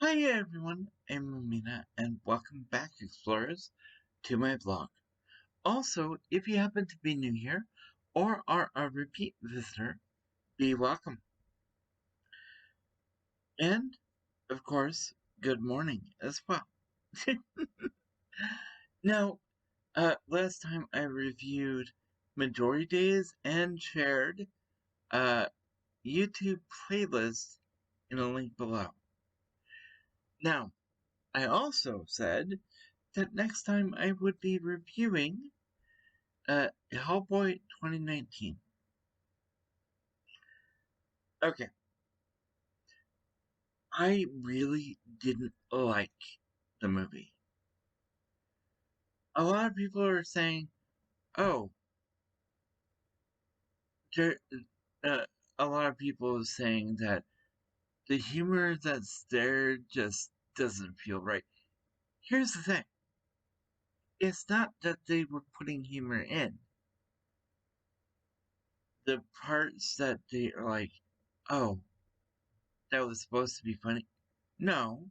Hi everyone, I'm Amena, and welcome back, explorers, to my blog. Also, if you happen to be new here, or are a repeat visitor, be welcome. And, of course, good morning as well. Now, last time I reviewed Majority Days and shared a YouTube playlist in a link below. Now, I also said that next time I would be reviewing Hellboy 2019. Okay. I really didn't like the movie. A lot of people are saying, oh, there, uh, a lot of people are saying that the humor that's there just doesn't feel right. Here's the thing. It's not that they were putting humor in. The parts that they are like, oh, that was supposed to be funny. No,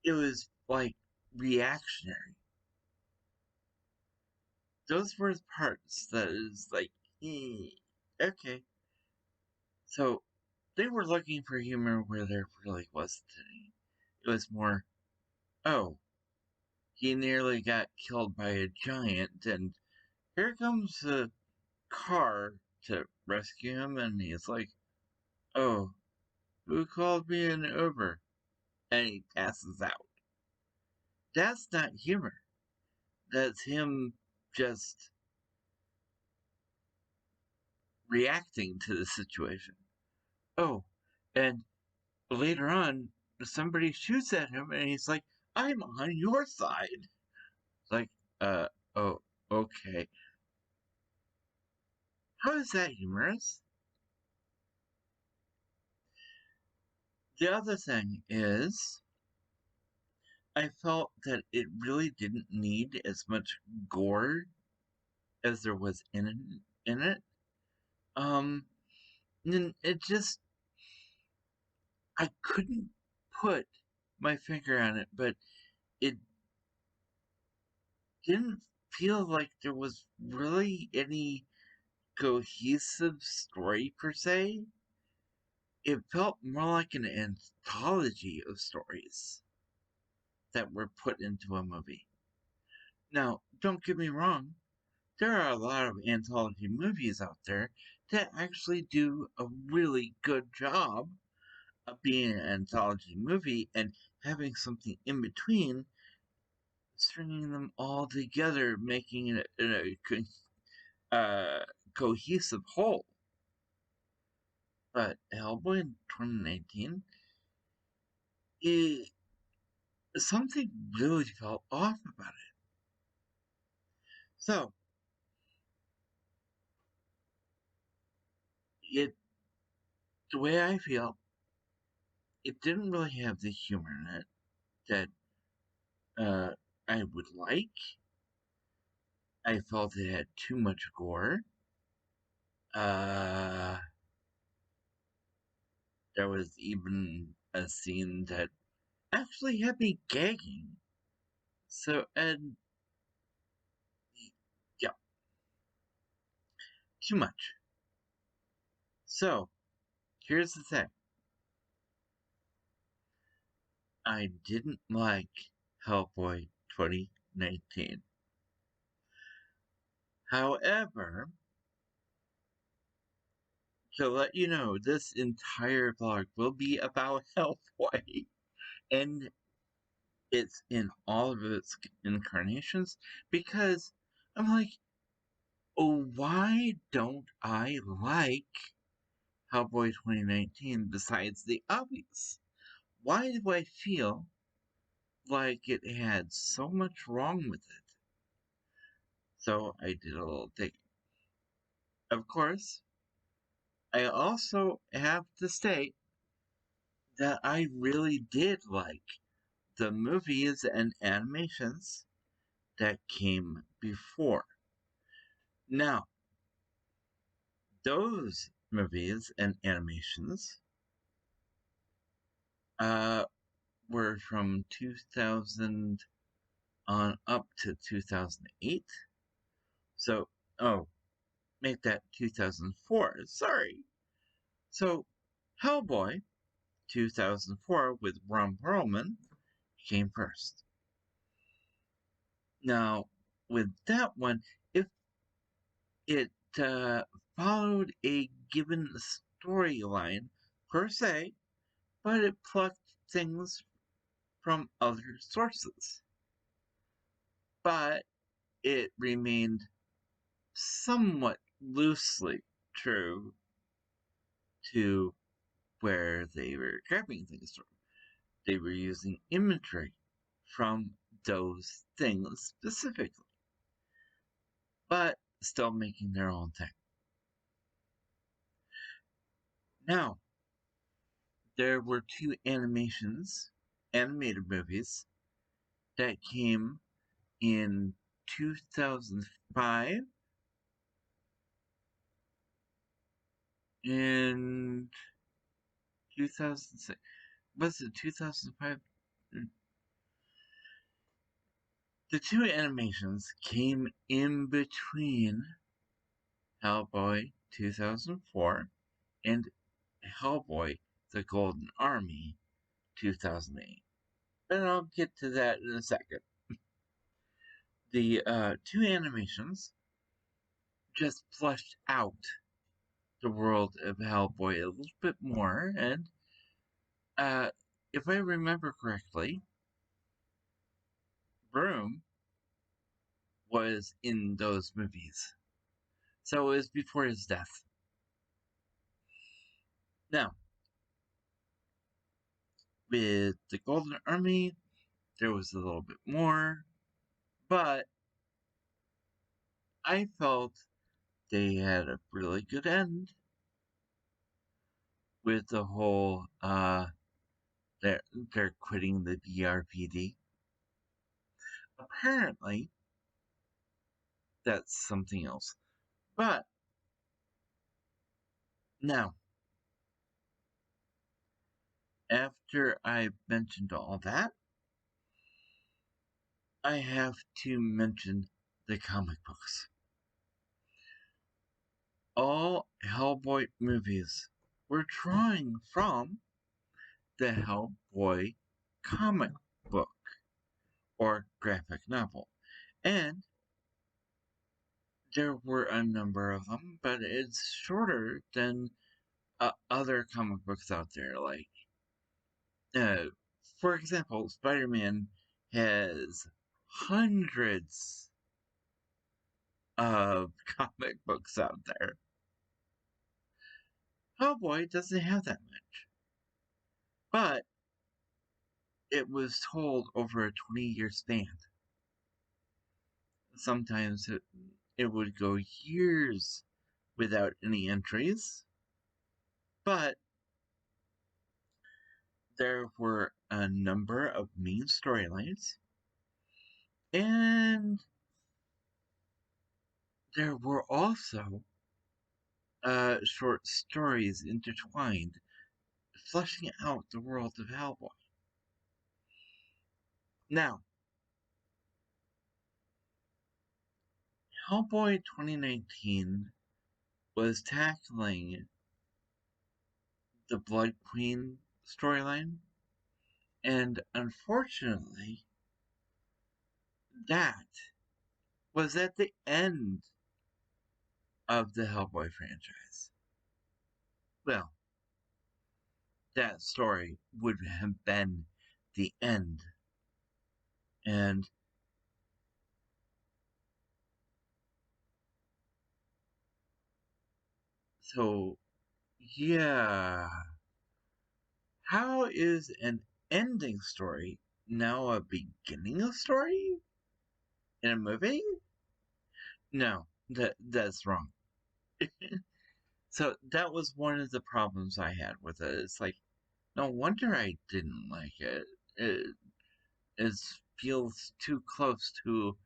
it was like reactionary. Those were the parts that is like, okay. So they were looking for humor where there really wasn't any. It was more, oh, he nearly got killed by a giant, and here comes a car to rescue him, and he's like, oh, who called me an Uber? And he passes out. That's not humor. That's him just reacting to the situation. Oh, and later on, somebody shoots at him, and he's like, I'm on your side. It's like, oh, okay. How is that humorous? The other thing is, I felt that it really didn't need as much gore as there was in it. And it just, I couldn't put my finger on it, but it didn't feel like there was really any cohesive story per se. It felt more like an anthology of stories that were put into a movie. Now, don't get me wrong, there are a lot of anthology movies out there that actually do a really good job of being an anthology movie and having something in between, stringing them all together, making it a cohesive whole. But Hellboy in 2019, something really felt off about it. So, it the way I feel, it didn't really have the humor in it that uh, I would like. I felt it had too much gore. Uh, there was even a scene that actually had me gagging. So, and yeah, too much. So, here's the thing. I didn't like Hellboy 2019. However, to let you know, this entire vlog will be about Hellboy. And it's in all of its incarnations because I'm like, oh, why don't I like Hellboy 2019 besides the obvious? Why do I feel like it had so much wrong with it? So I did a little digging. Of course, I also have to state that I really did like the movies and animations that came before. Now, those movies and animations were from 2000 on up to 2008. So, oh, make that 2004. Sorry. So, Hellboy 2004 with Ron Perlman came first. Now, with that one, if it followed a given storyline per se, but it plucked things from other sources. But it remained somewhat loosely true to where they were grabbing things from. They were using imagery from those things specifically, but still making their own thing. Now, there were two animated movies, that came in 2005 and 2006. Was it 2005? The two animations came in between Hellboy 2004 and Hellboy The Golden Army 2008. But I'll get to that in a second. The two animations just fleshed out the world of Hellboy a little bit more, and if I remember correctly, Broom was in those movies. So it was before his death. Now, with the Golden Army, there was a little bit more, but I felt they had a really good end with the whole they're quitting the BRPD. Apparently, that's something else. But now, after I mentioned all that, I have to mention the comic books. All Hellboy movies were drawing from the Hellboy comic book or graphic novel. And there were a number of them, but it's shorter than other comic books out there. Like, for example, Spider-Man has hundreds of comic books out there. Hellboy doesn't have that much, but it was told over a 20-year span. Sometimes it would go years without any entries, but there were a number of main storylines, and there were also short stories intertwined, fleshing out the world of Hellboy. Now, Hellboy 2019 was tackling the Blood Queen storyline, and unfortunately, that was at the end of the Hellboy franchise. Well, that story would have been the end. And so, yeah. How is an ending story now a beginning of story in a movie? No, that's wrong. So that was one of the problems I had with it. It's like, no wonder I didn't like it. It feels too close to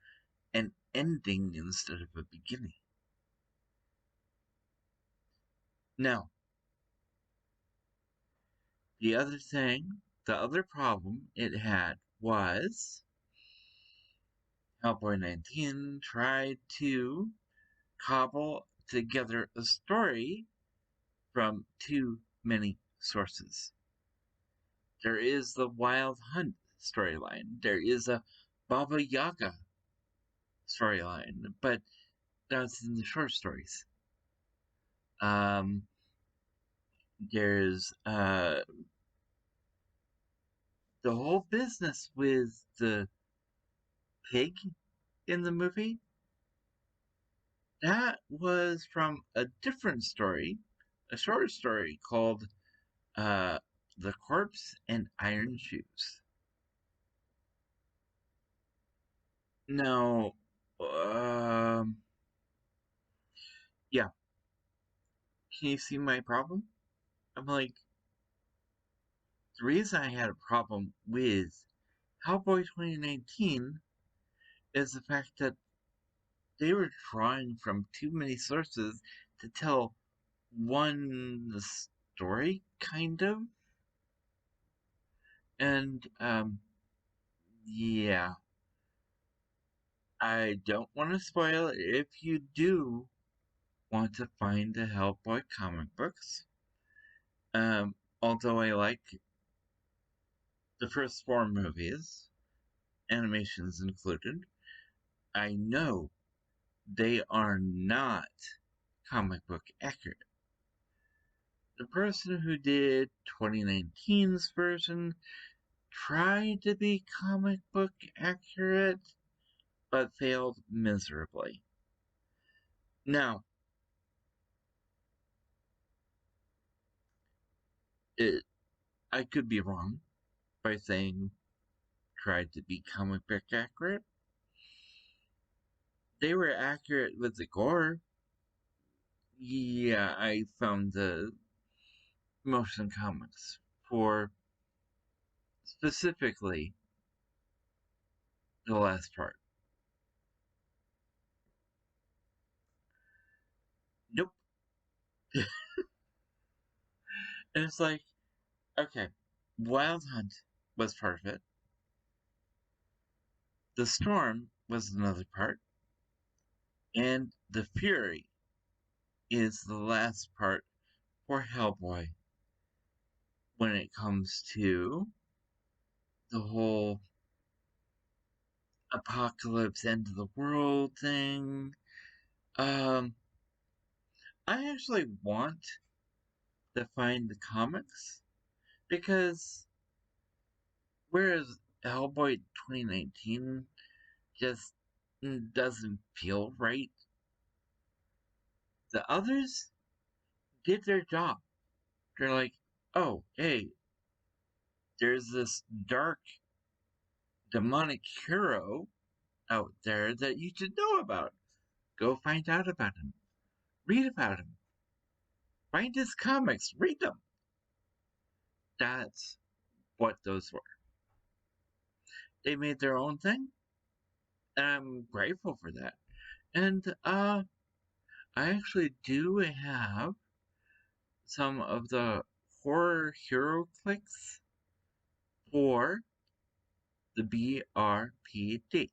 an ending instead of a beginning. Now, the other thing The other problem it had was Hellboy 19 tried to cobble together a story from too many sources. There is the Wild Hunt storyline. There is a Baba Yaga storyline, but that's in the short stories. There's the whole business with the pig in the movie. That was from a different story, a short story called The Corpse and Iron Shoes. Now, yeah, can you see my problem? I'm like, the reason I had a problem with Hellboy 2019 is the fact that they were drawing from too many sources to tell one story, kind of. And, yeah. I don't want to spoil it if you do want to find the Hellboy comic books. Although I like the first 4 movies, animations included, I know they are not comic book accurate. The person who did 2019's version tried to be comic book accurate, but failed miserably. Now, I could be wrong by saying tried to be comic book accurate. They were accurate with the gore. Yeah, I found the motion comics for specifically the last part. Nope. And it's like, okay, Wild Hunt was part of it. The Storm was another part. And the Fury is the last part for Hellboy when it comes to the whole apocalypse, end of the world thing. I actually want to find the comics because whereas Hellboy 2019 just doesn't feel right, the others did their job. They're like, oh, hey, there's this dark demonic hero out there that you should know about. Go find out about him. Read about him. Find his comics. Read them. That's what those were. They made their own thing, and I'm grateful for that. And I actually do have some of the horror hero clicks for the BRPD,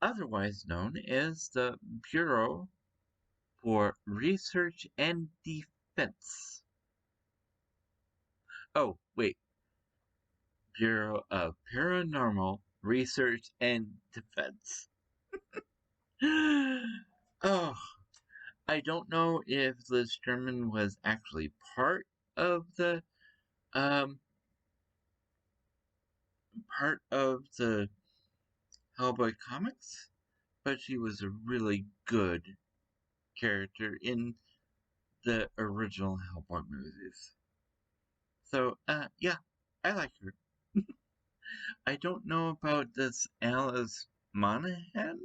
otherwise known as the Bureau for Research and Defense. Oh, wait. Bureau of Paranormal Research and Defense. Oh, I don't know if Liz Sherman was actually part of the um Hellboy comics, but she was a really good character in the original Hellboy movies. So, yeah, I like her. I don't know about this Alice Monaghan.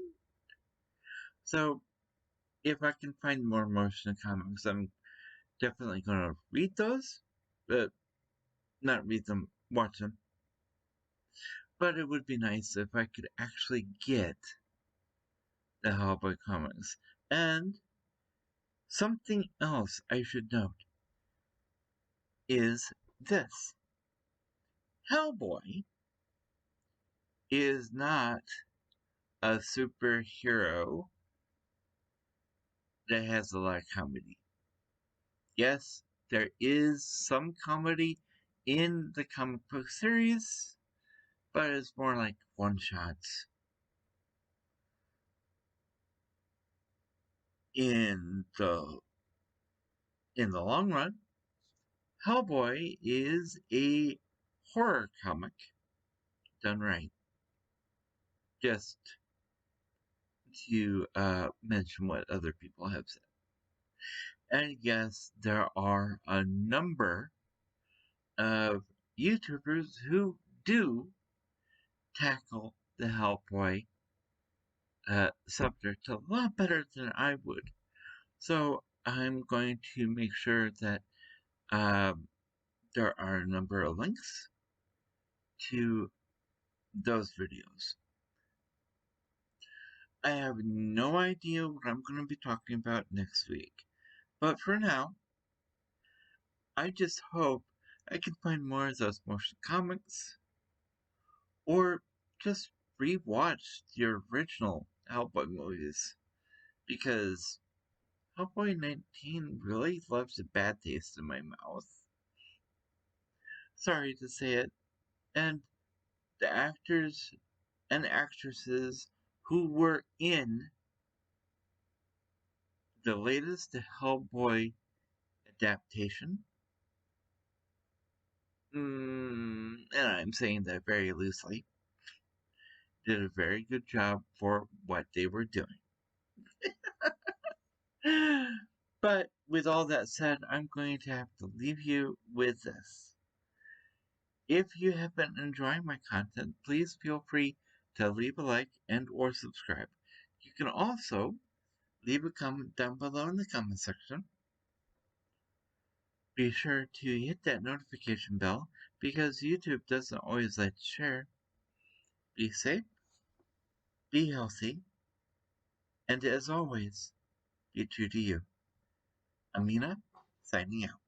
So, if I can find more motion comics, I'm definitely going to read those, but not read them, watch them. But it would be nice if I could actually get the Hellboy comics. And something else I should note is this Hellboy is not a superhero that has a lot of comedy. Yes, there is some comedy in the comic book series, but it's more like one shots. In the long run, Hellboy is a horror comic done right. Just to mention what other people have said. And yes, there are a number of YouTubers who do tackle the Hellboy subject a lot better than I would. So I'm going to make sure that there are a number of links to those videos. I have no idea what I'm going to be talking about next week. But for now, I just hope I can find more of those motion comics, or just rewatch the original Hellboy movies, because Hellboy 19 really left a bad taste in my mouth. Sorry to say it. And the actors and actresses who were in the latest Hellboy adaptation, and I'm saying that very loosely, did a very good job for what they were doing. But with all that said, I'm going to have to leave you with this. If you have been enjoying my content, please feel free to leave a like and or subscribe. You can also leave a comment down below in the comment section. Be sure to hit that notification bell because YouTube doesn't always like to share. Be safe, be healthy, and as always, be true to you. Amena, signing out.